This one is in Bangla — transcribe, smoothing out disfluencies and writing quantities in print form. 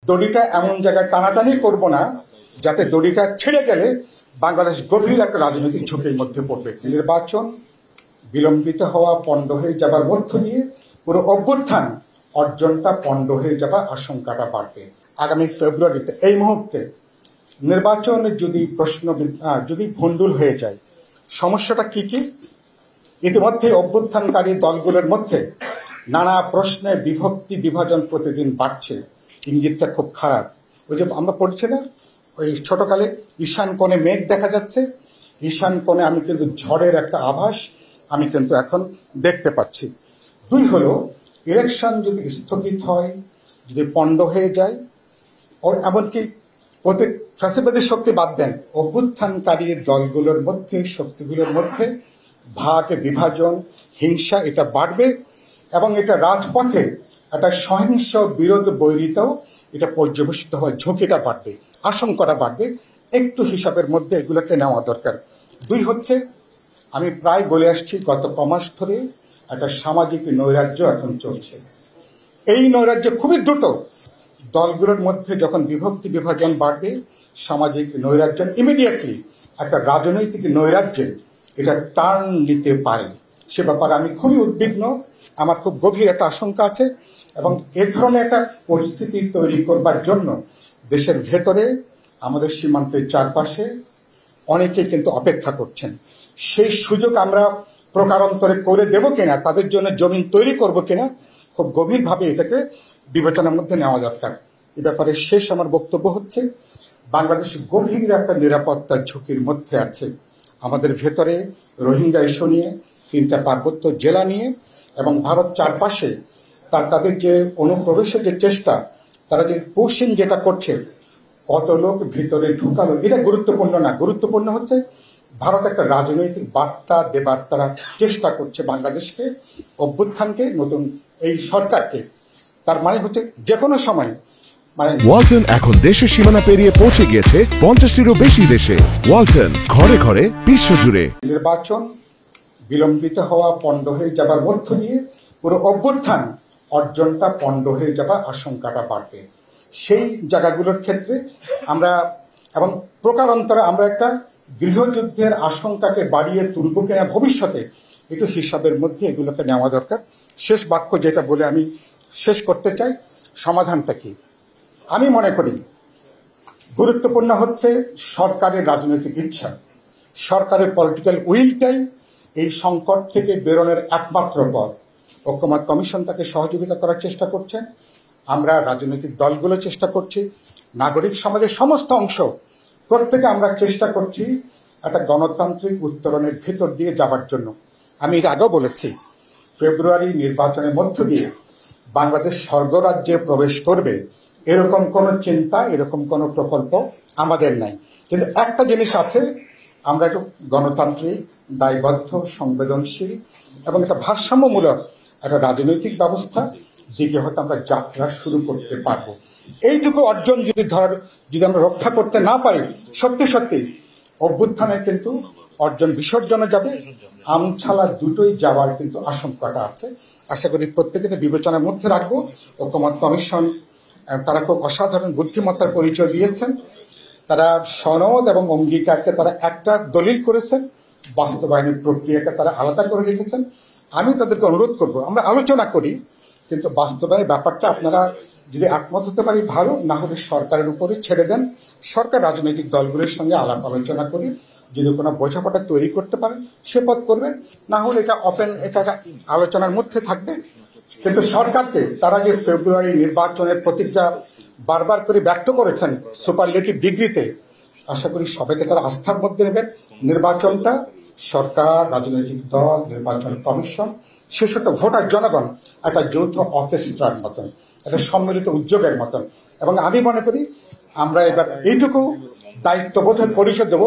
দড়িটা এমন জায়গায় টানাটানি করব না যাতে দড়িটা ছেড়ে গেলে বাংলাদেশ গভীর একটা রাজনৈতিক ঝুঁকির মধ্যে পড়বে। নির্বাচন বিলম্বিত হওয়া, পণ্ড হয়ে যাবার মধ্য দিয়ে পুরো অভ্যুত্থান অর্জনটা পণ্ড হয়ে যাবার আশঙ্কাটা বাড়বে। আগামী ফেব্রুয়ারিতে এই মুহূর্তে নির্বাচনের যদি ভণ্ডুল হয়ে যায়, সমস্যাটা কি কি? ইতিমধ্যে অভ্যুত্থানকারী দলগুলোর মধ্যে নানা প্রশ্নে বিভক্তি বিভাজন প্রতিদিন বাড়ছে, ইঙ্গিতটা খুব খারাপ। ওই যে আমরা পড়ছি না, ওই ছোটকালে ঈশান কোণে মেঘ দেখা যাচ্ছে, ঈশান কোণে আমি কিন্তু ঝড়ের একটা আভাস আমি কিন্তু এখন দেখতে পাচ্ছি। দুই হলো, ইলেকশন যদি স্থগিত হয়, যদি পণ্ড হয়ে যায়, ও এমনকি ফ্যাসিবাদী শক্তি বাদ দেন, অভ্যুত্থানকারী দলগুলোর মধ্যে, শক্তিগুলোর মধ্যে ভাগ বিভাজন, হিংসা এটা বাড়বে এবং এটা রাজপথে একটা সহিংস বিরোধ বৈরিতাও এটা পর্যবেসিত হওয়ার ঝুঁকিটা বাড়বে, আশঙ্কাটা বাড়বে। একটু হিসাবের মধ্যে এগুলোকে নেওয়া দরকার। দুই হচ্ছে, আমি প্রায় বলে আসছি গত কমাস ধরে একটা সামাজিক নৈরাজ্য এখন চলছে। এই নৈরাজ্য খুবই দ্রুত দলগুলোর মধ্যে যখন বিভক্তি বিভাজন বাড়বে, সামাজিক নৈরাজ্য ইমিডিয়েটলি একটা রাজনৈতিক নৈরাজ্যে এটা টার্ন নিতে পারে। সে ব্যাপারে আমি খুবই উদ্বিগ্ন, আমার খুব গভীর একটা আশঙ্কা আছে এবং এ ধরনের একটা পরিস্থিতি তৈরি করবার জন্য দেশের ভেতরে, আমাদের সীমান্তের চারপাশে অনেকেই কিন্তু অপেক্ষা করছেন। সেই সুযোগ আমরা প্রকারান্তরে করে দেব কিনা, তাদের জন্য জমিন তৈরি করব কিনা, খুব গভীরভাবে এটাকে বিবেচনার মধ্যে নেওয়া দরকার। এ ব্যাপারে শেষ আমার বক্তব্য হচ্ছে, বাংলাদেশ গভীর একটা নিরাপত্তা ঝুঁকির মধ্যে আছে। আমাদের ভেতরে রোহিঙ্গা ইস্যু নিয়ে, 3টা পার্বত্য জেলা নিয়ে এবং ভারত চারপাশে তাদের যে অনুপ্রবেশের যে চেষ্টা, তারা যে পুশিং যেটা করছে, কত লোক ভিতরে ঢুকালো, এটা গুরুত্বপূর্ণ না। গুরুত্বপূর্ণ হচ্ছে ভারত একটা রাজনৈতিক বার্তা দেবার তারা চেষ্টা করছে বাংলাদেশকে, অভ্যুত্থানকে, নতুন এই সরকারকে। তার মানে হচ্ছে যে কোনো সময় ওয়ালটন এখন দেশের সীমানা পেরিয়ে পৌঁছে গিয়েছে 50টিরও বেশি দেশে। ওয়ালটন, ঘরে ঘরে, বিশ্বজুড়ে। নির্বাচন বিলম্বিত হওয়া, পণ্ড হয়ে যাবার মধ্য দিয়ে পুরো অভ্যুত্থান অর্জনটা পণ্ড হয়ে যাবার আশঙ্কাটা বাড়বে। সেই জায়গাগুলোর ক্ষেত্রে আমরা এবং প্রকারান্তরে আমরা একটা গৃহযুদ্ধের আশঙ্কাকে বাড়িয়ে তুলব কিনা ভবিষ্যতে, একটু হিসাবের মধ্যে এগুলোকে নেওয়া দরকার। শেষ বাক্য যেটা বলে আমি শেষ করতে চাই, সমাধানটা কি? আমি মনে করি গুরুত্বপূর্ণ হচ্ছে সরকারের রাজনৈতিক ইচ্ছা, সরকারের পলিটিক্যাল উইলটাই এই সংকট থেকে বেরোনোর একমাত্র পথ। ঐক্যমত্য কমিশন তাকে সহযোগিতা করার চেষ্টা করছেন, আমরা রাজনৈতিক দলগুলো চেষ্টা করছি, নাগরিক সমাজের সমস্ত অংশ প্রত্যেকে আমরা চেষ্টা করছি একটা গণতান্ত্রিক উত্তরণের ভেতর দিয়ে যাবার জন্য। আমি এর আগেও বলেছি, ফেব্রুয়ারি নির্বাচনের মধ্য দিয়ে বাংলাদেশ স্বর্গরাজ্যে প্রবেশ করবে এরকম কোনো চিন্তা, এরকম কোনো প্রকল্প আমাদের নাই। কিন্তু একটা জিনিস আছে, আমরা একটু গণতান্ত্রিক, দায়বদ্ধ, সংবেদনশীল এবং একটা ভারসাম্যমূলক একটা রাজনৈতিক ব্যবস্থা দিকে হয়তো আমরা যাত্রা শুরু করতে পারবো। এইটুকু অর্জন যদি আমরা রক্ষা করতে না পারি, সত্যি সত্যি অভ্যুত্থানের কিন্তু অর্জন বিসর্জনে যাবে, আমছালা দুটোই যাওয়ার কিন্তু আশঙ্কাটা আছে। আশা করি প্রত্যেকে বিবেচনার মধ্যে রাখবো। ঐক্যমত্য কমিশন তারা খুব অসাধারণ বুদ্ধিমত্তার পরিচয় দিয়েছেন। তারা সনদ এবং অঙ্গীকারকে তারা একটা দলিল করেছেন, বাস্তবায়নের প্রক্রিয়াকে তারা আলাদা করে রেখেছেন। আমি তাদেরকে অনুরোধ করব, আমরা আলোচনা করি, কিন্তু বাস্তবায়নের ব্যাপারটা আপনারা যদি একমত হতে পারি ভালো, না হলে সরকারের উপরে ছেড়ে দেন। সরকার রাজনৈতিক দলগুলোর সঙ্গে আলাপ আলোচনা করি, যদি কোনো বোঝাপড়া তৈরি করতে পারেন সে পথ করবেন, না হলে এটা ওপেন, এটা আলোচনার মধ্যে থাকবে। কিন্তু সরকারকে তারা যে ফেব্রুয়ারি নির্বাচনের প্রতিজ্ঞা বারবার করে ব্যক্ত করেছেন সুপারলেটিভ ডিগ্রিতে, আশা করি সবাইকে তারা আস্থার মধ্যে নেবেন। নির্বাচনটা সরকার, রাজনৈতিক দল, নির্বাচন কমিশন, শেষত ভোটার জনগণ একটা যৌথ অর্কেস্ট্রার মতন, একটা সম্মিলিত উদ্যোগের মতন। এবং আমি মনে করি আমরা এবার এইটুকু দায়িত্ববোধের পরিচয় দেব